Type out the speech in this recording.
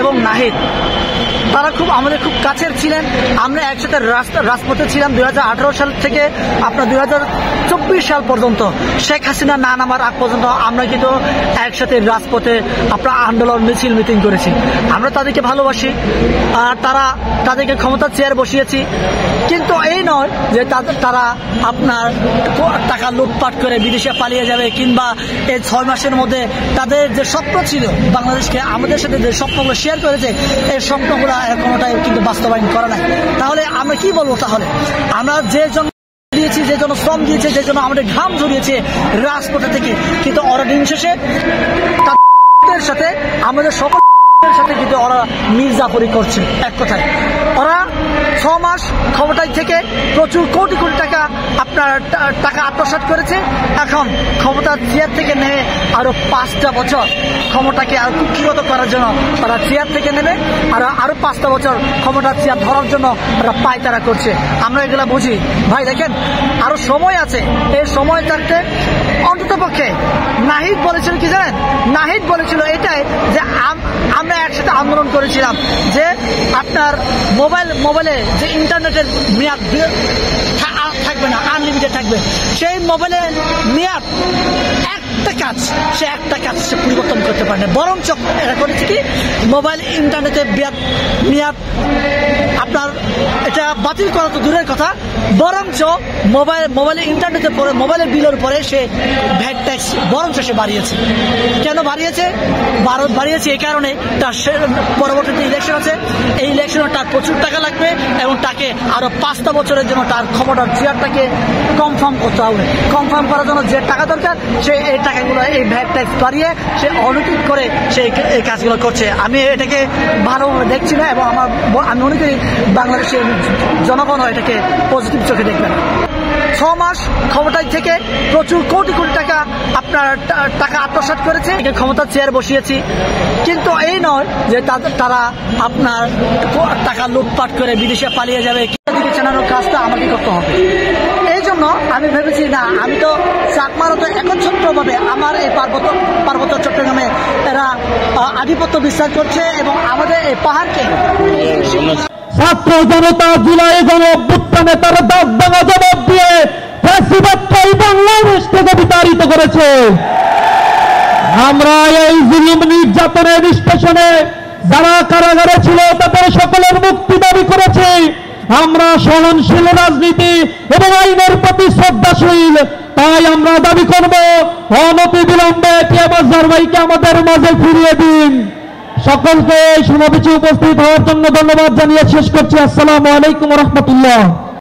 এবং নাহিদ তারা আমাদের খুব কাছের ছিলেন। আমরা একসাথে রাজপথে ছিলাম 2018 সাল থেকে আপনার 2024 সাল পর্যন্ত, শেখ হাসিনা না নামার আগ পর্যন্ত আমরা কিন্তু একসাথে রাজপথে আপনার আন্দোলন মিছিল মিটিং করেছি। আমরা তাদেরকে ভালোবাসি, আর তাদেরকে ক্ষমতার চেয়ার বসিয়েছি। কিন্তু এই নয় যে তারা আপনার টাকা লুটপাট করে বিদেশে পালিয়ে যাবে, কিংবা এই 6 মাসের মধ্যে তাদের যে স্বপ্ন ছিল বাংলাদেশকে আমাদের সাথে যে স্বপ্নগুলো শেয়ার করেছে, এই স্বপ্নগুলো কোনোটাই কিন্তু বাস্তবায়ন করা নাই। তাহলে আমরা কি বলবো? তাহলে আমরা যে দিয়েছি, যে জন্য শ্রম দিয়েছে, যে জন্য আমাদের ঘাম ঝরিয়েছে রাজপথে থেকে, কিন্তু ওরা দিন শেষে তাদের সাথে আমাদের সকল সাথে কিন্তু ওরা মির্জাফরি করছে। এক কথায় ওরা 6 মাস ক্ষমতায় থেকে প্রচুর কোটি কোটি টাকা টাকা আত্মসাৎ করেছে। এখন ক্ষমতার চেয়ার থেকে নেমে আরো 5টা বছর ক্ষমতাকে আরো কুক্ষিগত করার জন্য তারা চেয়ার থেকে নেমে আরো 5টা বছর ক্ষমতার চেয়ার ধরার জন্য তারা পায়তারা করছে। আমরা এগুলা বুঝি ভাই। দেখেন আরো সময় আছে, এই সময় থাকতে অন্তত পক্ষে নাহিদ বলেছিল কি জানেন? নাহিদ বলেছিল এটাই যে আমরা একসাথে আন্দোলন করেছিলাম যে আপনার মোবাইলে যে ইন্টারনেটের মেয়াদ থাকবে না, আনলিমিটেড থাকবে। সেই মোবাইলের মেয়াদ একটা কাজ সে পরিবর্তন করতে পারে না, বরঞ্চ এরা করেছে কি মোবাইল ইন্টারনেটের মেয়াদ আপনার এটা বাতিল করা তো দূরের কথা, বরঞ্চ মোবাইলে ইন্টারনেটের পরে মোবাইলের বিলের পরে সে ভ্যাট ট্যাক্স বরঞ্চ সে বাড়িয়েছে। কেন বাড়িয়েছে? বাড়িয়েছে এই কারণে তার পরবর্তীতে ইলেকশন আছে, এই ইলেকশনে তার প্রচুর টাকা লাগবে এবং তাকে আরো 5টা বছরের জন্য তার ক্ষমতার চেয়ারটাকে কনফার্ম করতে হবে। কনফার্ম করার জন্য যে টাকা দরকার সে এই টাকাগুলো এই ভ্যাট ট্যাক্স বাড়িয়ে সে অনৈতিক করে সে এই কাজগুলো করছে। আমি এটাকে ভালোভাবে দেখছি না, এবং আমি মনে করি বাংলাদেশের জনগণও এটাকে পজিটিভ চোখে দেখবেন। 6 মাস ক্ষমতায় থেকে প্রচুর কোটি কোটি টাকা টাকা আত্মসাৎ করেছে, ক্ষমতার চেয়ার বসিয়েছি। কিন্তু এই নয় যে তারা আপনার টাকা লুটপাট করে বিদেশে পালিয়ে যাবে, দিকে চেনানোর কাজটা আমাকে করতে হবে। এই জন্য আমি ভেবেছি না, আমি তো চাকমারা তো একচ্ছত্রভাবে আমার এই পার্বত্য চট্টগ্রামে এরা আধিপত্য বিস্তার করছে এবং আমাদের এই পাহাড়কে ছাত্র জনতা জুলাই গণঅভ্যুত্থানে তারা দাঁত ভাঙা জবাব দিয়ে ফ্যাসিবাদকে বাংলাদেশ থেকে বিতাড়িত করেছে। আমরা এই জুলুম নির্যাতনের স্টেশনে যারা কারাগারে ছিল তাদের সকলের মুক্তি দাবি করেছি। আমরা সহনশীল রাজনীতি এবং আইনের প্রতি শ্রদ্ধাশীল, তাই আমরা দাবি করব অনতি বিলম্বে টিয়াবাজার ভাইকে আমাদের মাঝে ফিরিয়ে দিন। সকলকে সমাবেশে উপস্থিত হওয়ার জন্য ধন্যবাদ জানিয়ে শেষ করছি। আসসালামু আলাইকুম ওয়া রাহমাতুল্লাহ।